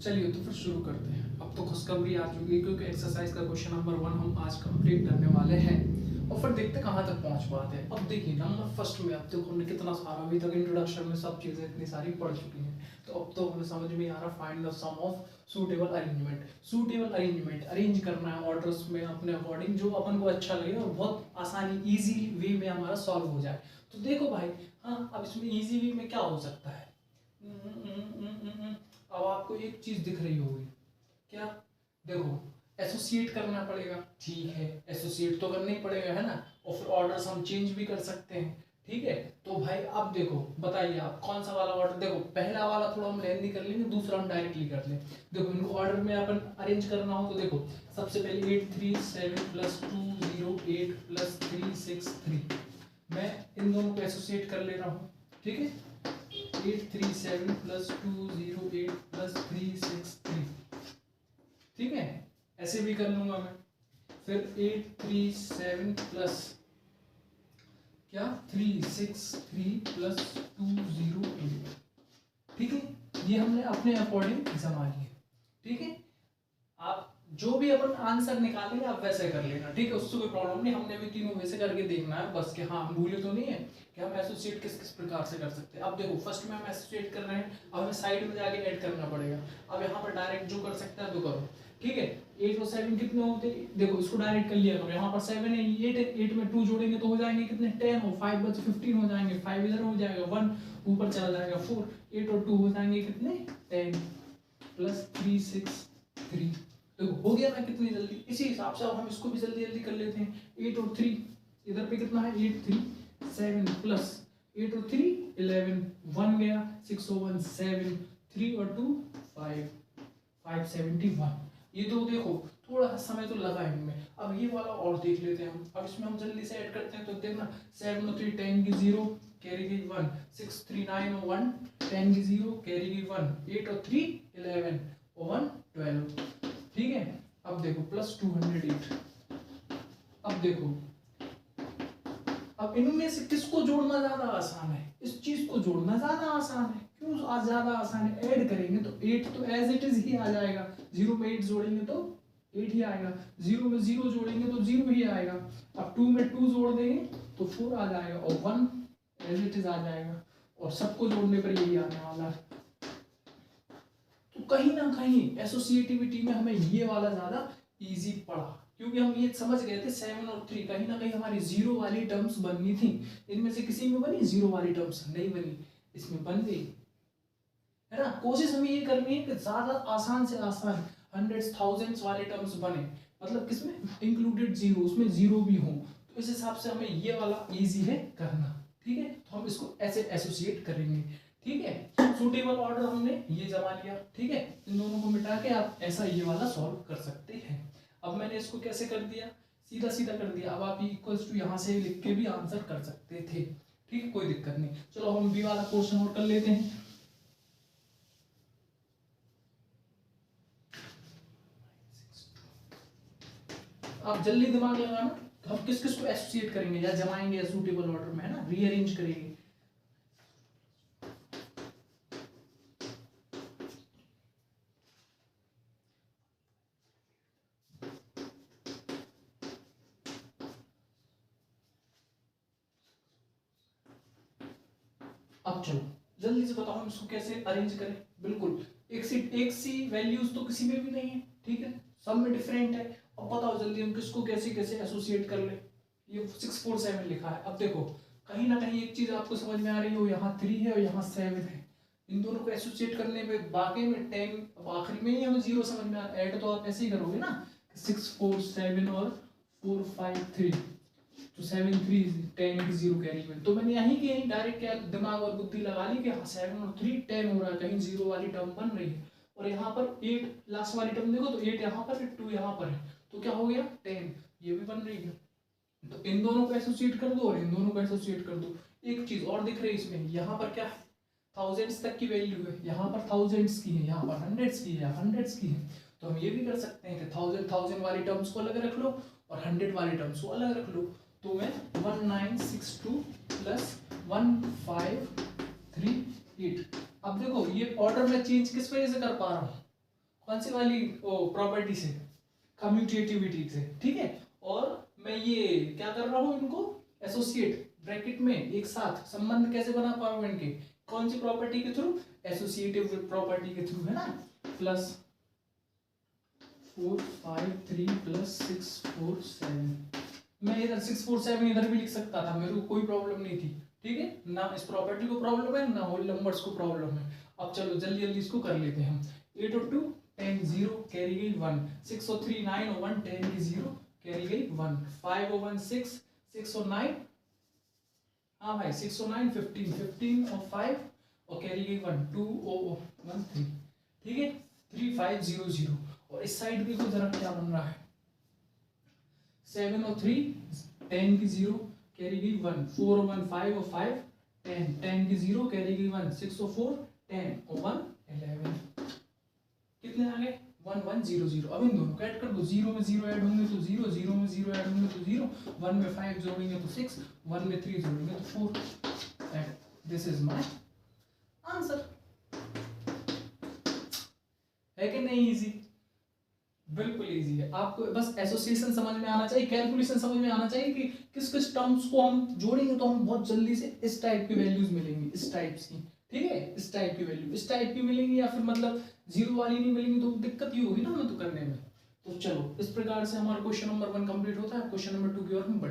चलिए तो फिर शुरू करते हैं। अब तो खुशखबरी आ चुकी है क्योंकि एक्सरसाइज का क्वेश्चन नंबर 1 हम आज कंप्लीट करने वाले हैं और फिर देखते कहाँ तक पहुँच पाते हैं। अब देखिए नंबर फर्स्ट में अब तक हमने कितना सारा अभी तक इंट्रोडक्शन में सब चीज़ें इतनी सारी पढ़ चुकी हैं, तो अब तो हमें समझ में आ रहा find the sum of suitable arrangement. Suitable arrangement arrange करना है ऑर्डर्स में अपने अकॉर्डिंग जो अपन को अच्छा लगे और बहुत आसानी ईजी वे में हमारा सॉल्व हो जाए। तो देखो भाई, हाँ अब इसमें ईजी वे में क्या हो सकता है। अब आपको एक चीज दिख रही होगी, क्या? देखो एसोसिएट करना पड़ेगा, ठीक है एसोसिएट तो करना ही पड़ेगा है ना, और फिर ऑर्डर्स हम चेंज भी कर सकते हैं, ठीक है। तो भाई अब देखो बताइए आप कौन सा वाला ऑर्डर, देखो पहला वाला थोड़ा हम लेंदी कर लेंगे, दूसरा हम डायरेक्टली कर लें। देखो इनको ऑर्डर में अपन अरेंज करना हो तो देखो सबसे पहले 8 3 7 + 2 0 8 + 3 6 3, मैं इन दोनों को एसोसिएट कर ले रहा हूँ, ठीक है। 8 3 7 + 2 0 8 + 3 6 3, ठीक है, ऐसे भी कर लूंगा मैं। फिर 8 3 7 प्लस क्या 3 6 3 + 2 0 8, ठीक है। ये हमने अपने अकॉर्डिंग जमा लिए, ठीक है। आप जो भी अपन आंसर निकालेंगे आप वैसे कर लेना, ठीक है, उससे कोई प्रॉब्लम नहीं। हमने भी तीनों वैसे करके देखना है बस कि हाँ हम भूले तो नहीं है कि हम एसोसिएट किस किस प्रकार से कर सकते हैं। अब देखो फर्स्ट में हम एसोसिएट कर रहे हैं, अब हमें साइड में जाके ऐड करना पड़ेगा। अब यहाँ पर डायरेक्ट जो कर सकता है तो करो, ठीक है। 8 और 7 कितने होते हैं, देखो इसको डायरेक्ट कर लिया करो। यहाँ पर 7 है, 8 है, 8 में 2 जोड़ेंगे तो हो जाएंगे कितने 10, और 5 बचे 15 हो जाएंगे, 5 इधर हो जाएगा, 1 ऊपर चला जाएगा 4, 8 और 2 हो जाएंगे कितने 10 + 3 6 3। तो हो गया ना कितनी जल्दी। इसी हिसाब से अब हम इसको भी जल्दी जल्दी कर लेते हैं। 8 और 3 इधर पे कितना है 8 3 7 प्लस 8 और 3 11 1 गया 6 और 1 7 3 और 2 5 571। ये तो देखो थोड़ा सा समय तो लगा इनमें। अब ये वाला और देख लेते हैं हम। अब इसमें हम जल्दी से ऐड करते हैं तो देखना 7 और 3 10 की 0 कैरी की 1 6 3 9 और 1 10 की 0 कैरी की 1 8 और 3 11 और 1 12, ठीक है। अब देखो +208। अब देखो अब इनमें से किसको जोड़ना ज्यादा आसान है, इस चीज को जोड़ना ज्यादा आसान है। क्यों आज ज्यादा आसान है, ऐड करेंगे तो 8 तो एज इट इज ही आ जाएगा, 0 में 8 जोड़ेंगे तो 8 ही आएगा, 0 में 0 जोड़ेंगे तो 0 ही आएगा। अब 2 में 2 जोड़ देंगे तो 4 आ जाएगा और 1 एज इट इज आ जाएगा, और सबको जोड़ने पर यही आने वाला है। तो कहीं ना कहीं एसोसिएटिविटी में हमें ये वाला ज्यादा इजी पड़ा, क्योंकि हम ये समझ गए थे 7 और 3 कहीं ना कहीं हमारी 0 वाली टर्म्स बननी थी। इनमें से किसी में बनी 0 वाली टर्म्स नहीं बनी, इसमें बन गई है ना। कोशिश हमें ये करनी है कि ज्यादा आसान से आसान हंड्रेड्स थाउजेंड्स वाले टर्म्स बने, मतलब किसमें इंक्लूडेड 0, उसमें 0 भी हो। तो इस हिसाब से हमें ये वाला इजी है करना, ठीक है। तो हम इसको ऐसे एसोसिएट करेंगे, ठीक है। सूटेबल ऑर्डर हमने ये जमा लिया, ठीक है। इन दोनों को मिटा के आप ऐसा ये वाला सॉल्व कर सकते हैं। अब मैंने इसको कैसे कर दिया, सीधा सीधा कर दिया। अब आप इक्वल्स टू यहाँ से लिख के भी आंसर कर सकते थे, ठीक है, कोई दिक्कत नहीं। चलो हम बी वाला क्वेश्चन और कर लेते हैं। आप जल्दी दिमाग लगाना, तो हम किस किस को एसोसिएट करेंगे या जमाएंगे या सूटेबल ऑर्डर में, है ना, रीअरेंज करेंगे। अब चलो जल्दी से बताओ हम इसको कैसे अरेंज करें। बिल्कुल एक सी वैल्यूज तो किसी में भी नहीं है, ठीक है, सब में डिफरेंट है। अब बताओ जल्दी हम किसको कैसे कैसे एसोसिएट कर ले। ये 6 4 7 लिखा है। अब देखो कहीं ना कहीं एक चीज आपको समझ में आ रही हो, यहाँ 3 है और यहाँ 7 है। इन दोनों को एसोसिएट करने में बाकी में 10, अब आखिरी में ही हमें 0 समझ में आ रहा है। ऐड तो आप ऐसे ही करोगे ना, 6 4 7 और 4 5 3, तो 7 3 10 की 0 कैरी में। तो मैंने यहीं के डायरेक्ट क्या दिमाग और बुद्धि लगा ली कि हाँ 7 और 3 10 हो रहा है, कहीं 0 वाली टर्म बन रही है। और यहाँ पर 8 लास्ट वाली टर्म देखो तो 8 यहाँ पर है 2 यहाँ पर है, तो क्या हो गया 10, ये भी बन रही है। तो इन दोनों को एसोसिएट कर दो और इन दोनों को एसोसिएट कर दो। एक चीज और दिख रही है इसमें, यहाँ पर क्या है थाउजेंड्स तक की वैल्यू है, यहाँ पर थाउजेंड्स की है, यहाँ पर हंड्रेड्स की है, हंड्रेड्स की है। तो हम ये भी कर सकते हैं कि थाउजेंड वाली टर्म्स को अलग रख लो और 100 वाली टर्म्स को अलग रख लो। तो मैं 1962 + 1538। अब देखो ये ऑर्डर में चेंज किस वजह से कर पा रहा हूँ, कौन सी वाली प्रॉपर्टी से, कम्यूटेटिविटी से, ठीक है। और मैं ये क्या कर रहा हूँ, इनको एसोसिएट ब्रैकेट में एक साथ संबंध कैसे बना पा रहा हूँ इनके, कौन सी प्रॉपर्टी के थ्रू, एसोसिएटिव प्रॉपर्टी के थ्रू, है ना। प्लस 4 5 3 प्लस 6 4 7, मैं इधर 6 4 7 इधर भी लिख सकता था, मेरे को कोई प्रॉब्लम नहीं थी, ठीक है ना। इस प्रॉपर्टी को प्रॉब्लम है ना, होल नंबर्स को प्रॉब्लम है। अब चलो जल्दी जल्दी इसको कर लेते हैं हम। 8 और 2 10 0 कैरी गई 1, 6 और 3 9 और 1 10 की 0 कैरी गई 1, 5 और 1 6, 6 और 9, हाँ भाई 6 और 9 15, 15 और 5 और कैरी गई 1, 2 और 1 3, ठीक है 3 5 0 0। और इस साइड भी को जरा क्या बन रहा है, 7 और 3 10 की 0 कैरी गई 1, 4 और 1 5 और 5 10, 10 की 0 कैरी गई 1, 6 और 4 10 और 1 11, कितने आ गए 1 1 0 0। अब इन दोनों को ऐड कर दो, 0 में 0 ऐड होंगे तो 0, 0 में 0 ऐड होंगे तो 0, 1 में 5 जोड़ेंगे तो 6, 1 में 3 जोड़ेंगे तो 4, and this is my answer. है कि नहीं इजी, बिल्कुल इजी है। आपको बस एसोसिएशन समझ में आना चाहिए, कैलकुलेशन समझ में आना चाहिए कि किस किस टर्म्स को हम जोड़ेंगे तो हम बहुत जल्दी से इस टाइप की वैल्यूज मिलेंगी, इस टाइप्स की, ठीक है इस टाइप की वैल्यू इस टाइप की मिलेंगी, या फिर मतलब जीरो वाली नहीं मिलेंगी तो दिक्कत ही होगी ना हमें तो करने में। तो चलो इस प्रकार से हमारा क्वेश्चन नंबर 1 कंप्लीट होता है। क्वेश्चन नंबर 2 की ओर हम बढ़े।